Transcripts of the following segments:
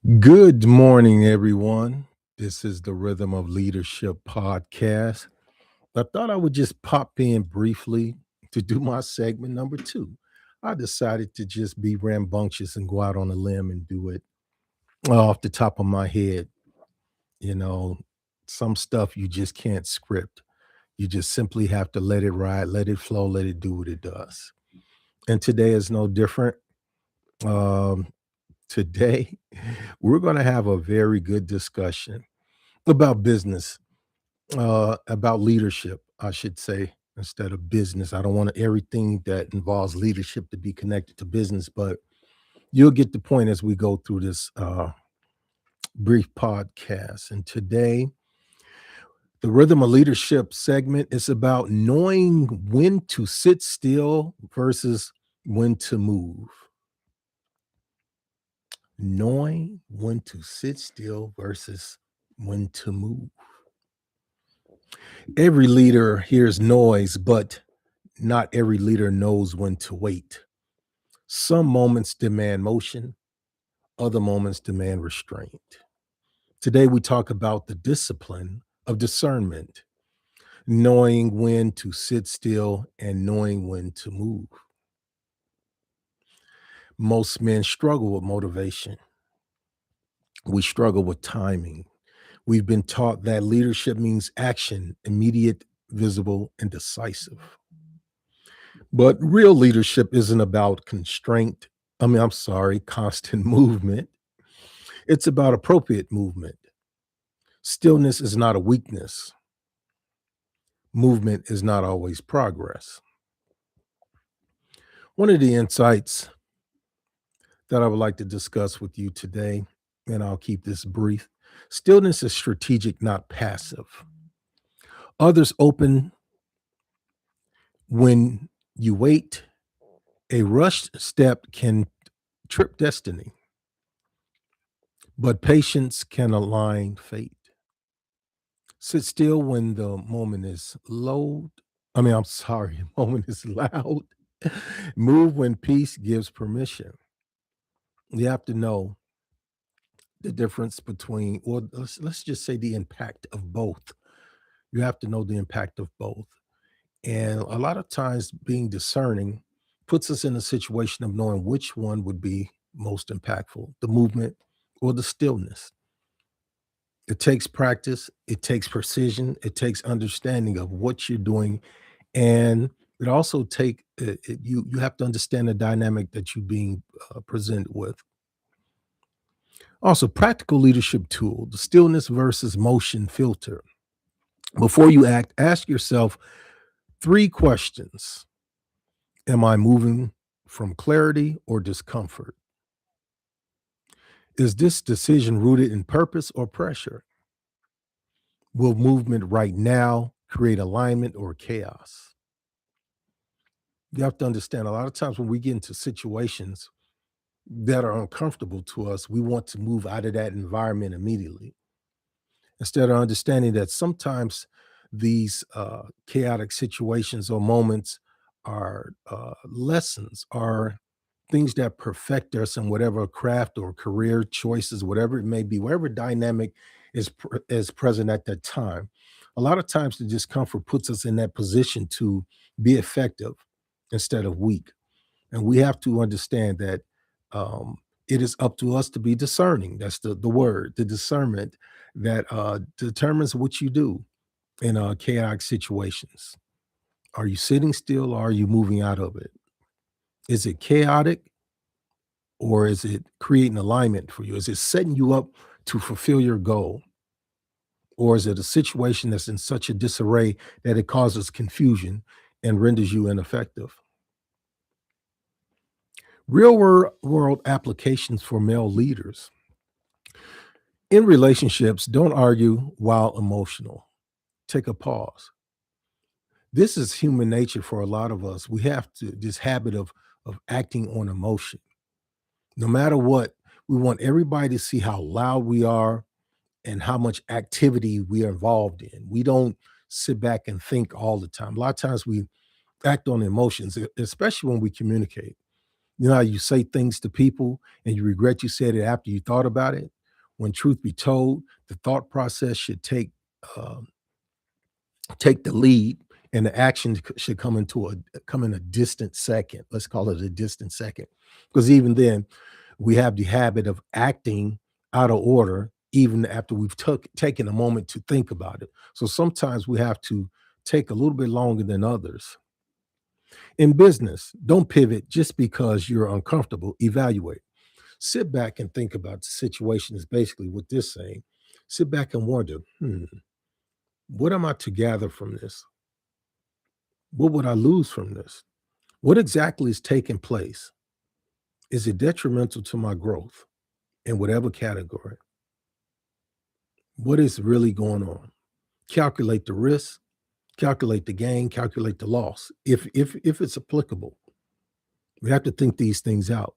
Good morning, everyone. This is the Rhythm of Leadership podcast. I thought I would just pop in briefly to do my segment number two. I decided to just be rambunctious and go out on a limb and do it off the top of my head. You know, some stuff you just can't script. You just simply have to let it ride, let it flow, let it do what it does. And today is no different. Um, Today, we're going to have a very good discussion about business, about leadership, I should say, instead of business. I don't want everything that involves leadership to be connected to business, but you'll get the point as we go through this brief podcast. And today, the Rhythm of Leadership segment is about knowing when to sit still versus when to move. Knowing when to sit still versus when to move. Every leader hears noise, but not every leader knows when to wait. Some moments demand motion, other moments demand restraint. Today, we talk about the discipline of discernment, knowing when to sit still and knowing when to move. Most men struggle with motivation. We struggle with timing. We've been taught that leadership means action, immediate, visible, and decisive. But real leadership isn't about constant movement. It's about appropriate movement. Stillness is not a weakness. Movement is not always progress. One of the insights that I would like to discuss with you today, and I'll keep this brief. Stillness is strategic, not passive. Others open when you wait. A rushed step can trip destiny, but patience can align fate. Sit still when the moment is low. Moment is loud. Move when peace gives permission. You have to know the difference between, or let's just say the impact of both. You have to know the impact of both. And a lot of times being discerning puts us in a situation of knowing which one would be most impactful, the movement or the stillness. It takes practice, it takes precision, it takes understanding of what you're doing, and it also you have to understand the dynamic that you're being presented with. Also, practical leadership tool, the stillness versus motion filter. Before you act, ask yourself three questions. Am I moving from clarity or discomfort? Is this decision rooted in purpose or pressure? Will movement right now create alignment or chaos? You have to understand a lot of times when we get into situations that are uncomfortable to us, we want to move out of that environment immediately. Instead of understanding that sometimes these chaotic situations or moments are lessons, are things that perfect us in whatever craft or career choices, whatever it may be, whatever dynamic is present at that time. A lot of times, the discomfort puts us in that position to be effective instead of weak, and we have to understand that it is up to us to be discerning. That's the word, the discernment that determines what you do in chaotic situations. Are you sitting still or are you moving out of it? Is it chaotic or is it creating alignment for you? Is it setting you up to fulfill your goal? Or is it a situation that's in such a disarray that it causes confusion and renders you ineffective? World applications for male leaders. In relationships, don't argue while emotional. Take a pause. This is human nature for a lot of us. We have this habit of acting on emotion. No matter what, we want everybody to see how loud we are and how much activity we are involved in. We don't sit back and think all the time. A lot of times we act on emotions, especially when we communicate. You know how you say things to people and you regret you said it after you thought about it? When truth be told, the thought process should um, take the lead, and the action should come in a distant second. Let's call it a distant second, because even then, we have the habit of acting out of order, even after we've taken a moment to think about it. So sometimes we have to take a little bit longer than others. In business, don't pivot just because you're uncomfortable. Evaluate. Sit back and think about the situation. Is basically what this saying. Sit back and wonder, what am I to gather from this? What would I lose from this? What exactly is taking place? Is it detrimental to my growth in whatever category? What is really going on? Calculate the risk, calculate the gain, calculate the loss. If it's applicable, we have to think these things out.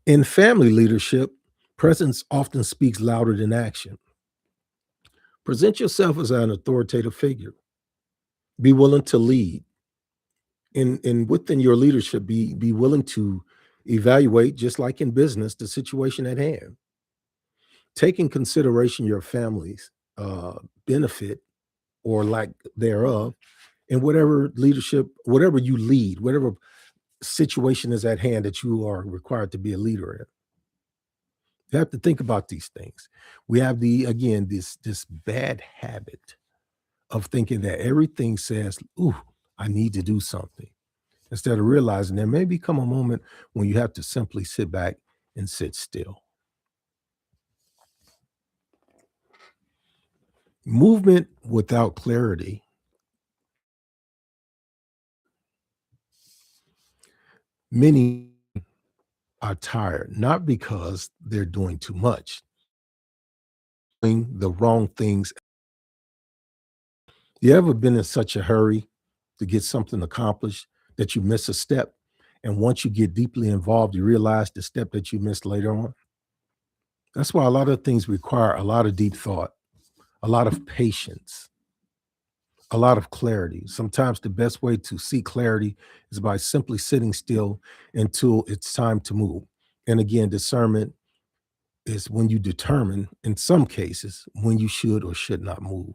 In family leadership, presence often speaks louder than action. Present yourself as an authoritative figure. Be willing to lead. In within your leadership, be willing to evaluate, just like in business, the situation at hand. Take in consideration your family's benefit or lack thereof, in whatever leadership, whatever you lead, whatever situation is at hand that you are required to be a leader in. You have to think about these things. We have this bad habit of thinking that everything says, "Ooh, I need to do something," instead of realizing there may become a moment when you have to simply sit back and sit still. Movement without clarity. Many are tired, not because they're doing too much, doing the wrong things. You ever been in such a hurry to get something accomplished that you miss a step? And once you get deeply involved, you realize the step that you missed later on. That's why a lot of things require a lot of deep thought, a lot of patience, a lot of clarity. Sometimes the best way to see clarity is by simply sitting still until it's time to move. And again, discernment is when you determine, in some cases, when you should or should not move.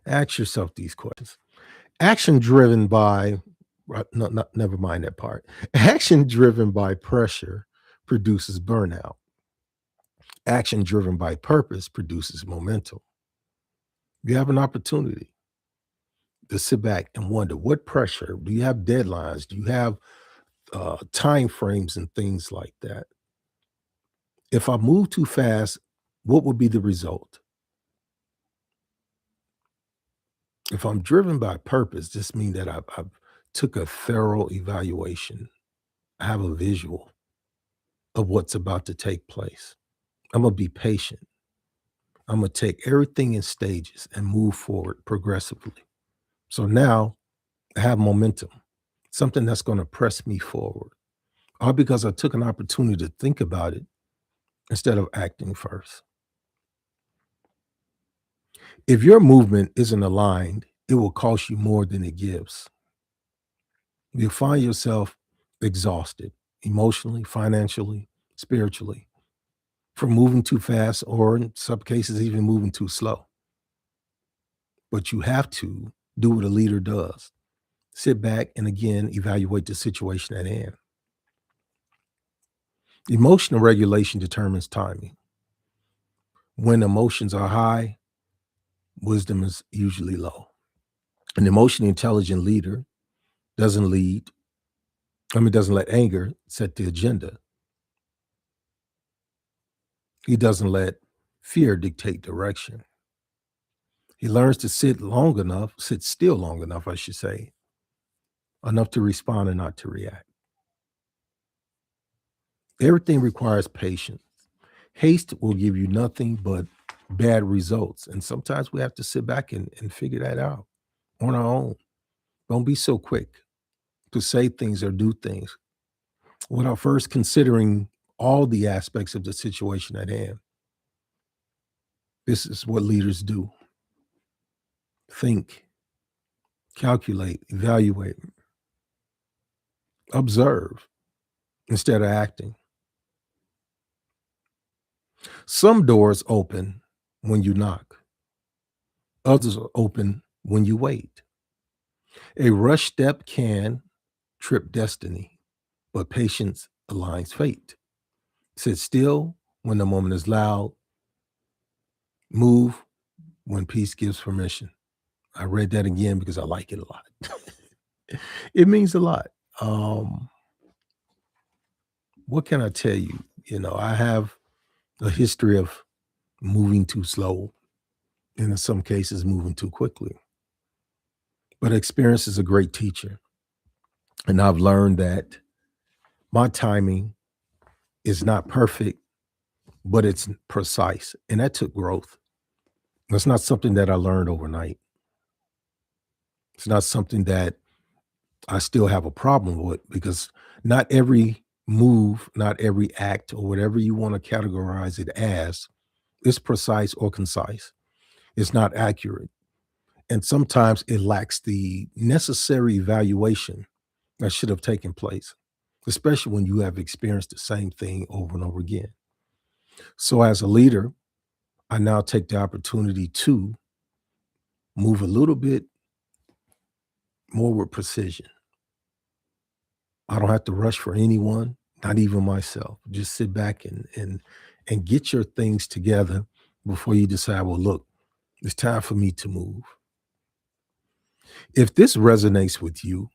Ask yourself these questions. Action driven by, no, never mind that part. Action driven by pressure produces burnout. Action driven by purpose produces momentum. You have an opportunity to sit back and wonder, what pressure do you have? Deadlines? Do you have time frames and things like that? If I move too fast, what would be the result? If I'm driven by purpose, this means that I've took a thorough evaluation. I have a visual of what's about to take place. I'm gonna be patient. I'm gonna take everything in stages and move forward progressively. So now I have momentum, something that's gonna press me forward, all because I took an opportunity to think about it instead of acting first. If your movement isn't aligned, it will cost you more than it gives. You'll find yourself exhausted emotionally, financially, spiritually, from moving too fast, or in some cases, even moving too slow. But you have to do what a leader does: sit back and again evaluate the situation at hand. Emotional regulation determines timing. When emotions are high, wisdom is usually low. An emotionally intelligent leader doesn't lead, doesn't let anger set the agenda. He doesn't let fear dictate direction. He learns to sit still long enough, I should say, enough to respond and not to react. Everything requires patience. Haste will give you nothing but bad results. And sometimes we have to sit back and figure that out on our own. Don't be so quick to say things or do things without first considering all the aspects of the situation at hand. This is what leaders do: think, calculate, evaluate, observe instead of acting. Some doors open when you knock, others are open when you wait. A rush step can trip destiny, but patience aligns fate. Sit still when the moment is loud, move when peace gives permission. I read that again because I like it a lot. It means a lot. Um, what can I tell you? I have a history of moving too slow, and in some cases, moving too quickly. But experience is a great teacher. And I've learned that my timing is not perfect, but it's precise. And that took growth. That's not something that I learned overnight. It's not something that I still have a problem with because not every move, not every act, or whatever you want to categorize it as, is precise or concise. It's not accurate. And sometimes it lacks the necessary evaluation that should have taken place, especially when you have experienced the same thing over and over again. So, as a leader, I now take the opportunity to move a little bit more with precision. I don't have to rush for anyone, not even myself. Just sit back and get your things together before you decide, well, look, it's time for me to move. If this resonates with you,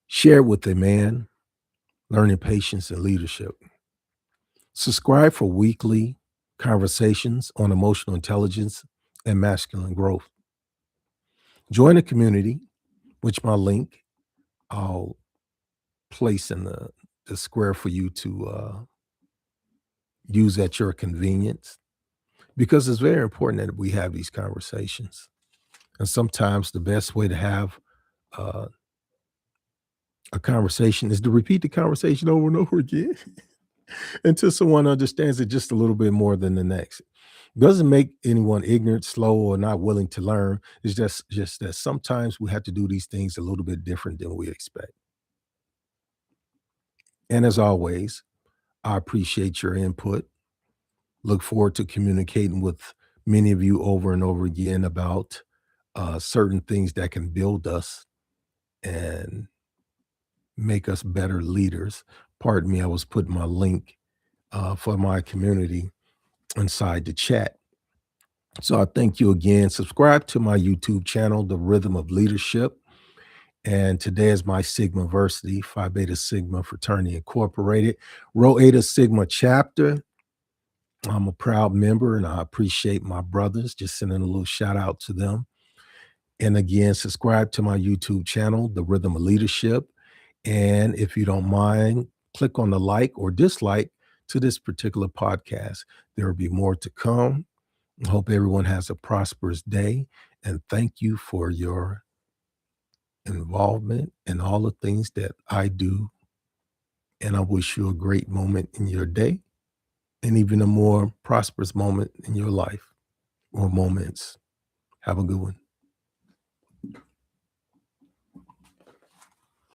share it with a man learning patience and leadership. Subscribe for weekly conversations on emotional intelligence and masculine growth. Join a community, which my link I'll place in the square for you to use at your convenience, because it's very important that we have these conversations. And sometimes the best way to have uh, a conversation is to repeat the conversation over and over again until someone understands it just a little bit more than the next. Doesn't make anyone ignorant, slow, or not willing to learn. It's just that sometimes we have to do these things a little bit different than we expect. And as always, I appreciate your input. Look forward to communicating with many of you over and over again about certain things that can build us and make us better leaders. Pardon me, I was putting my link for my community inside the chat. So I thank you again. Subscribe to my YouTube channel, The Rhythm of Leadership. And today is my Sigma Versity, Phi Beta Sigma Fraternity Incorporated, Rho Eta Sigma chapter. I'm a proud member and I appreciate my brothers. Just sending a little shout out to them. And again, subscribe to my YouTube channel, The Rhythm of Leadership. And if you don't mind, click on the like or dislike to this particular podcast. There will be more to come. I hope everyone has a prosperous day. And thank you for your involvement in all the things that I do. And I wish you a great moment in your day and even a more prosperous moment in your life or moments. Have a good one.